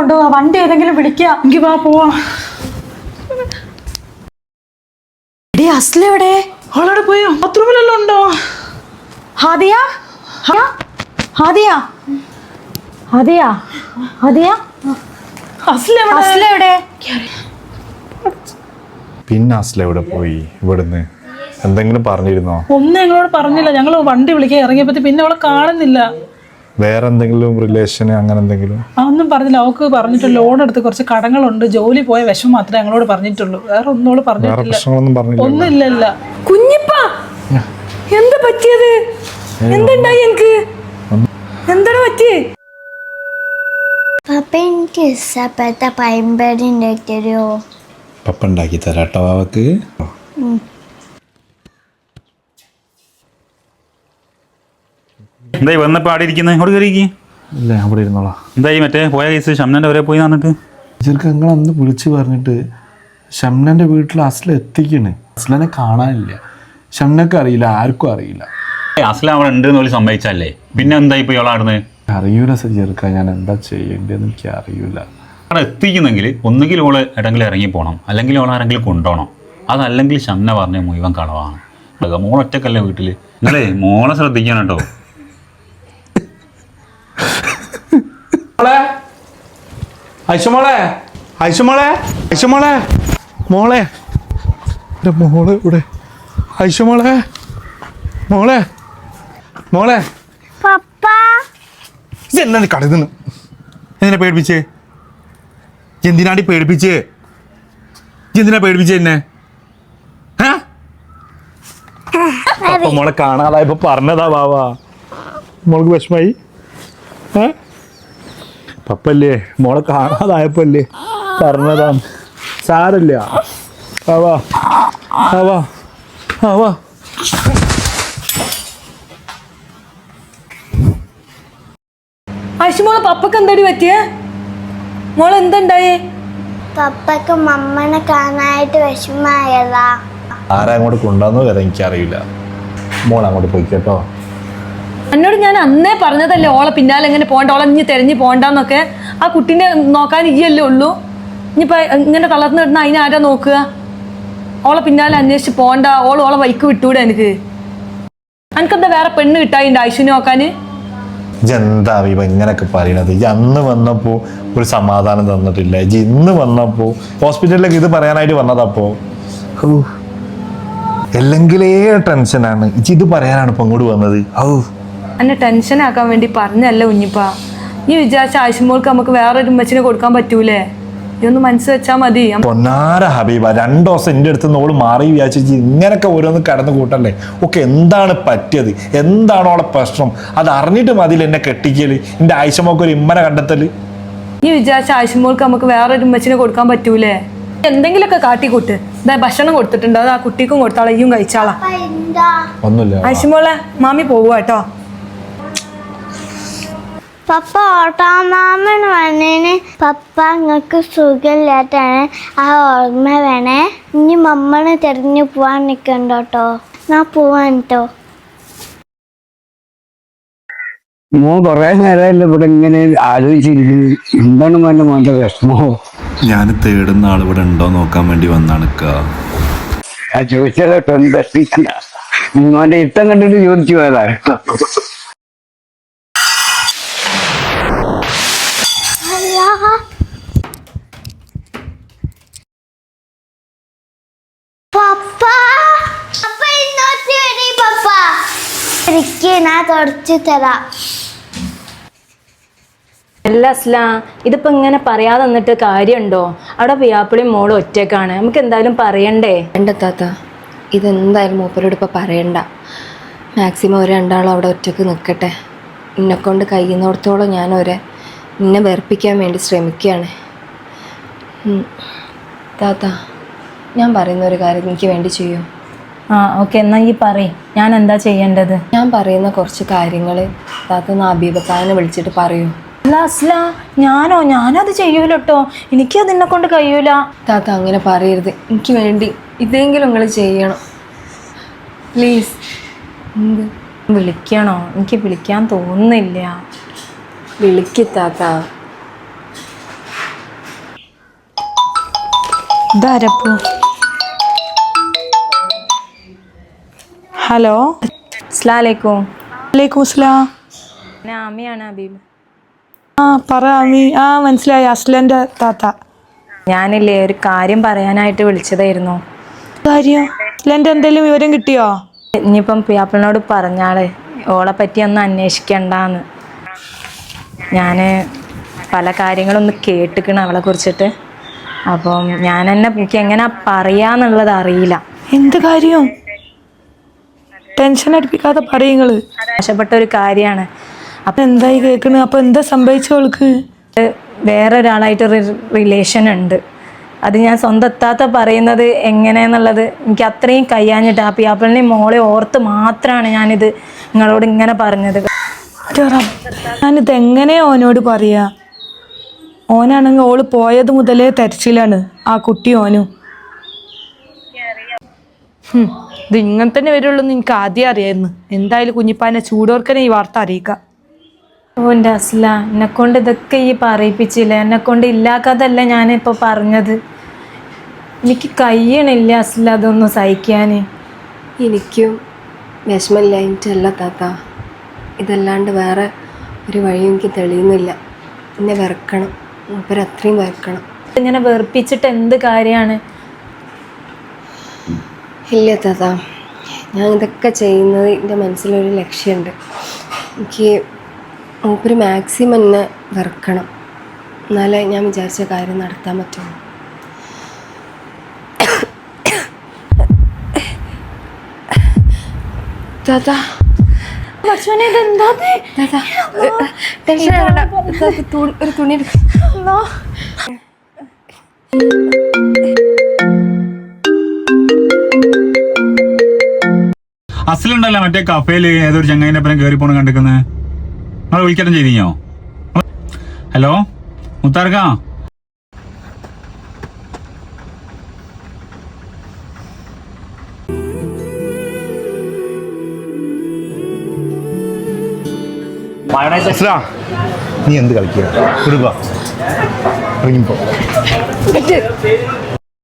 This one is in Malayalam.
പോണ്ടോ? വണ്ടി ഏതെങ്കിലും വിളിക്കാം. എനിക്ക് വാ പോവാം. അസ്ല എവിടെ? അവളവിടെ പോയി. ബാത്റൂമിലെല്ലാം ഉണ്ടോ? ഹാദിയ, ഹാദിയ, ഹാദിയ, ഹാദിയ, അസ്ല എവിടെ? പിന്നെ അസ്ല എവിടെ പോയി? ഇവിടുന്ന് എന്തെങ്കിലും പറഞ്ഞിരുന്നോ? ഒന്നും ഞങ്ങളോട് പറഞ്ഞില്ല. ഞങ്ങൾ വണ്ടി വിളിക്കാൻ ഇറങ്ങിയപ്പോ പിന്നെ അവളെ കാണുന്നില്ല. വേറെ എന്തെങ്കിലും റിലേഷൻ അങ്ങനെ എന്തെങ്കിലും? ഒന്നും പറഞ്ഞില്ല. അവൾക്ക് പറഞ്ഞിട്ട് ലോൺ എടുത്ത് കുറച്ച് കടങ്ങളുണ്ട്, ജോലി പോയ വിഷമം മാത്രമേ ഞങ്ങളോട് പറഞ്ഞിട്ടുള്ളൂ. വേറെ ഒന്നും പറഞ്ഞിട്ടില്ല. ഒന്നും ഇല്ല. കുഞ്ഞിപ്പ എന്താ പറ്റിയത്? എന്തുണ്ടായി? എനിക്ക് എന്താണ് പറ്റിയേ? പപ്പ എനിക്ക് ഇഷ്ടപ്പെട്ട പയമ്പടി ഉണ്ടാക്കി തരുമോ? പപ്പ ഉണ്ടാക്കി തരാട്ടോ അവക്ക്. എന്തായി വന്നപ്പോൾ ആടെ ഇരിക്കുന്നത്? ഇങ്ങോട്ട് കയറിയിരിക്കും. ഇല്ല, അവിടെ ഇരുന്നോളാം. എന്തായി മറ്റേ പോയ കേസ് ഷംനൻ്റെ വരെ പോയി വന്നിട്ട്? ചെറുക്ക നിങ്ങൾ അന്ന് വിളിച്ച് പറഞ്ഞിട്ട് ഷംനൻ്റെ വീട്ടിൽ അസ്ല എത്തിക്കണ്. അസ്ലനെ കാണാനില്ല. ഷംനക്ക് അറിയില്ല, ആർക്കും അറിയില്ല. അസ്ല അവിടെ ഉണ്ട് എന്ന് സംഭവിച്ചല്ലേ, പിന്നെ എന്തായി ഇപ്പോൾ ഇയാളാടുന്ന്? അറിയൂല ചെറുക്ക, ഞാൻ എന്താ ചെയ്യേണ്ടതെന്ന് എനിക്ക് അറിയൂല. അവിടെ എത്തിക്കുന്നെങ്കിൽ ഒന്നുകിൽ ഓള് എവിടെങ്കിലും ഇറങ്ങി പോകണം, അല്ലെങ്കിൽ ഓൾ ആരെങ്കിലും കൊണ്ടുപോകണം. അതല്ലെങ്കിൽ ഷംന പറഞ്ഞ മുഴുവൻ കളവാണ്. മോളൊറ്റക്കല്ലേ വീട്ടിൽ. നിങ്ങളെ മോളെ ശ്രദ്ധിക്കണം കേട്ടോ. ഐഷമോളെ, ഐഷമോളെ, ഐഷമോളെ, മോളെ, എൻ്റെ മോളെ ഇവിടെ. ഐഷമോളെ, മോളെ, മോളെ. എന്നാ കടന്നു? എന്തിനാ പേടിപ്പിച്ചേ? എന്തിനാണ്ടി പേടിപ്പിച്ചേ? എന്തിനാ പേടിപ്പിച്ചേ എന്നെ? അപ്പൊ മോളെ കാണാതായപ്പോ പറഞ്ഞതാ വാവാ. മോൾക്ക് വിഷമായി? പപ്പല്ലേ മോളെ കാണാതായപ്പോ അല്ലേ പറഞ്ഞതാ. സാരല്ല. ആവാ ആവാ ആവാ. ഐഷുമോളെ പപ്പക്ക് എന്താടി പറ്റിയേ? മോളെ എന്തുണ്ടായേ? പപ്പക്ക് മമ്മനെ കാണാനായിട്ട് വിഷമായതാ. ആരാ അങ്ങോട്ട് കൊണ്ടുവന്നു വരെ എനിക്കറിയില്ല. മോൾ അങ്ങോട്ട് പോയി കേട്ടോ. എന്നോട് ഞാൻ അന്നേ പറഞ്ഞതല്ലേ ഓളെ പിന്നാലെ എങ്ങനെ പോകണ്ട, ഓളെ ഇനി തെരഞ്ഞു പോകണ്ടെന്നൊക്കെ. ആ കുട്ടീനെ നോക്കാൻ ഇയ്യല്ലേ ഉള്ളൂ. ഇനിയിപ്പോ ഇങ്ങനെ തളർന്നു കിടന്ന അതിനാരാ നോക്കുക? ഓളെ പിന്നാലെ അന്വേഷിച്ച് പോകണ്ട. ഓളെ വൈക്ക് വിട്ടൂടെ? എനിക്കെന്താ വേറെ പെണ്ണ് കിട്ടായിണ്ട് ഐശുവിനെ നോക്കാൻ? എന്താ ഇവ ഇങ്ങനൊക്കെ പറയണത്? അന്ന് വന്നപ്പോ ഒരു സമാധാനം തന്നിട്ടില്ല. ഇന്ന് വന്നപ്പോ ഹോസ്പിറ്റലിലേക്ക് ഇത് പറയാനായിട്ട് വന്നതപ്പോ അല്ലെങ്കിലേ ടെൻഷനാണ്. ഇത് പറയാനാണ് ഇപ്പൊ അങ്ങോട്ട് വന്നത്. എന്നെ ടെൻഷൻ ആക്കാൻ വേണ്ടി പറഞ്ഞല്ല കുഞ്ഞിപ്പാ. നീ വിചാരിച്ച ആയിഷമോൾക്ക് നമുക്ക് വേറൊരു ഉമ്മച്ചിനെ കൊടുക്കാൻ പറ്റൂലേ? ഇതൊന്ന് മനസ്സ് വെച്ചാ മതി. പൊന്നാര ഹബീബ, 2 ദിവസം എൻ്റെ അടുത്ത് നോള് മാറി വിചാരിച്ചു ഇങ്ങനൊക്കെ ഓരോന്ന് കടന്നു കൂട്ടല്ലേ. ഒക്കെ എന്താണ് പറ്റിയത്? എന്താണോ അവളെ പ്രശ്നം? അത് അറിഞ്ഞിട്ട് മതിയിൽ എന്നെ കെട്ടിക്കല്. എൻ്റെ ആയിഷമോൾക്ക് ഒരു ഇമ്മനെ കണ്ടെത്തല്. നീ വിചാരിച്ച ആയിഷമോൾക്ക് നമുക്ക് വേറൊരു ഉമ്മച്ചിനെ കൊടുക്കാൻ പറ്റൂലേ? എന്തെങ്കിലുമൊക്കെ കാട്ടിക്കൂട്ട്. ഭക്ഷണം കൊടുത്തിട്ടുണ്ട്, അത് ആ കുട്ടിക്കും കൊടുത്താളെ, ഇയും കഴിച്ചാളാ. ഒന്നുമില്ല ആയിഷമോളെ, മാമി പോവുക കേട്ടോ. പപ്പ ഓട്ടോമാമൻ വന്നേന്. പപ്പ നിങ്ങൾക്ക് സുഖമില്ലാട്ടാണ്, ആ ഓർമ്മ വേണേ. ഇനി മമ്മനെ തെരഞ്ഞു പോവാൻ നിൽക്കണ്ട കേട്ടോ. ഞാൻ പോവാൻ കേട്ടോ. മോ കൊറേ നേരമല്ല ഇവിടെ ഇങ്ങനെ ആലോചിച്ചിരിക്കുന്നു. എന്താണ് മോന്റെ മോന്റെ വിഷമോ? ഞാൻ തേടുന്ന ആൾ ഇവിടെ ഉണ്ടോ നോക്കാൻ വേണ്ടി വന്നാണ്. ഞാൻ ചോദിച്ചതോ മോന്റെ ഇഷ്ടം കണ്ടിട്ട് ചോദിച്ചു പോയതാ. ഞാൻ തുടച്ചു തരാം. അല്ല അസ്ലാ, ഇതിപ്പോ ഇങ്ങനെ പറയാതെ നിന്നിട്ട് കാര്യമുണ്ടോ? അവിടെ പിയാപ്പിളിയും മോളും ഒറ്റക്കാണ്. നമുക്ക് എന്തായാലും പറയണ്ടേ? വേണ്ട താത്ത, ഇതെന്തായാലും മൂപ്പരോട് ഇപ്പം പറയണ്ട. മാക്സിമം ഒരു 2 ആളും അവിടെ ഒറ്റക്ക് നിൽക്കട്ടെ. എന്നെക്കൊണ്ട് കഴിയുന്നിടത്തോളം ഞാൻ എന്നെ വെറുപ്പിക്കാൻ വേണ്ടി ശ്രമിക്കുകയാണ്. താത്ത, ഞാൻ പറയുന്ന ഒരു കാര്യം എനിക്ക് വേണ്ടി ചെയ്യൂ? ഓക്കെ, എന്നാ ഈ പറയും, ഞാൻ എന്താ ചെയ്യേണ്ടത്? ഞാൻ പറയുന്ന കുറച്ച് കാര്യങ്ങൾ താത്ത ഹബീബത്താനെ വിളിച്ചിട്ട് പറയൂ. അല്ല അസ്ല, ഞാനത് ചെയ്യൂല കേട്ടോ. എനിക്കത് എന്നെ കൊണ്ട് കഴിയൂല. താത്ത അങ്ങനെ പറയരുത്. എനിക്ക് വേണ്ടി ഇതെങ്കിലും നിങ്ങൾ ചെയ്യണം പ്ലീസ്. വിളിക്കണോ? എനിക്ക് വിളിക്കാൻ തോന്നുന്നില്ല. വിളിക്ക് താത്ത. ഇതാരപ്പോ? ഹലോ, അസ്സലാമലൈക്കും. വലൈക്കും സ്ലാം. ഞാൻ ആമിയാണ് ഹബീബ്. ആ പറ അമ്മി. ആ മനസ്സിലായി, അസ്ലൻ്റെ താത്ത. ഞാനില്ലേ ഒരു കാര്യം പറയാനായിട്ട് വിളിച്ചതായിരുന്നു. കാര്യം? അസ്ലൻ്റെ എന്തെങ്കിലും വിവരം കിട്ടിയോ? ഇനിയിപ്പം പിയാപ്പിളിനോട് പറഞ്ഞാളെ ഓളെ പറ്റി ഒന്ന് അന്വേഷിക്കണ്ടാന്ന്. ഞാൻ പല കാര്യങ്ങളൊന്ന് കേട്ടിക്കണം അവളെ കുറിച്ചിട്ട്. അപ്പം എനിക്ക് എങ്ങനെ പറയാന്നുള്ളത് അറിയില്ല. എന്ത് കാര്യം? ടെൻഷൻ അടിപ്പിക്കാതെ പറയുങ്ങള്. മോശപ്പെട്ട ഒരു കാര്യമാണ്. അപ്പം എന്തായി കേൾക്കണ്? അപ്പം എന്താ സംഭവിച്ചവൾക്ക്? വേറൊരാളായിട്ട് റിലേഷൻ ഉണ്ട്. അത് ഞാൻ സ്വന്തം എത്താത്ത പറയുന്നത് എങ്ങനെയെന്നുള്ളത് എനിക്ക് അത്രയും കഴിയാഞ്ഞിട്ട് ആ പിയാപ്പിളിനെയും മോളെ ഓർത്ത് മാത്രമാണ് ഞാനിത് നിങ്ങളോട് ഇങ്ങനെ പറഞ്ഞത്. ഞാനിത് എങ്ങനെയാ ഓനോട് പറയാ? ഓനാണെങ്കിൽ ഓള് പോയത് മുതലേ തെരച്ചിലാണ്, ആ കുട്ടി ഓനും. ഇത് ഇങ്ങനെ തന്നെ വരുള്ളൂ എന്ന് എനിക്ക് ആദ്യം അറിയായിരുന്നു. എന്തായാലും കുഞ്ഞിപ്പാനെ ചൂടോർക്കനെ ഈ വാർത്ത അറിയിക്കാം. ഓ എൻ്റെ അസ്ല, എന്നെക്കൊണ്ട് ഇതൊക്കെ ഈ പറയിപ്പിച്ചില്ല. എന്നെക്കൊണ്ട് ഇല്ലാക്കാതല്ല ഞാനിപ്പോൾ പറഞ്ഞത്. എനിക്ക് കഴിയണില്ല അസ്ല അതൊന്നും സഹിക്കാൻ. എനിക്കും വിഷമമില്ലായിട്ടല്ല താത്ത, ഇതല്ലാണ്ട് വേറെ ഒരു വഴിയും എനിക്ക് തെളിയുന്നില്ല. എന്നെ വെറുക്കണം, മൂപ്പരത്രയും വെറുക്കണം. ഇങ്ങനെ വെറുപ്പിച്ചിട്ട് എന്ത് കാര്യമാണ്? ഇല്ല താത്ത, ഞാൻ ഇതൊക്കെ ചെയ്യുന്നത് എൻ്റെ മനസ്സിലൊരു ലക്ഷ്യമുണ്ട്. എനിക്ക് മൂപ്പര് മാക്സിമം എന്നെ വെറുക്കണം, എന്നാലേ ഞാൻ വിചാരിച്ച കാര്യം നടത്താൻ പറ്റുള്ളൂ. താത്ത ടെൻഷൻ ഒരു തുണി അസലുണ്ടല്ലോ മറ്റേ കഫേല് ഏതൊരു ചങ്ങായിന്റെ അപ്പുറം കയറി പോണ കണ്ടിരിക്കുന്നത്. നിങ്ങൾ വിളിക്കട്ടം ചെയ്തിഞ്ഞോ? ഹലോ മുത്താർക്കാ, നീ എന്ത് കളിക്കുക? ഇറങ്ങിപ്പോ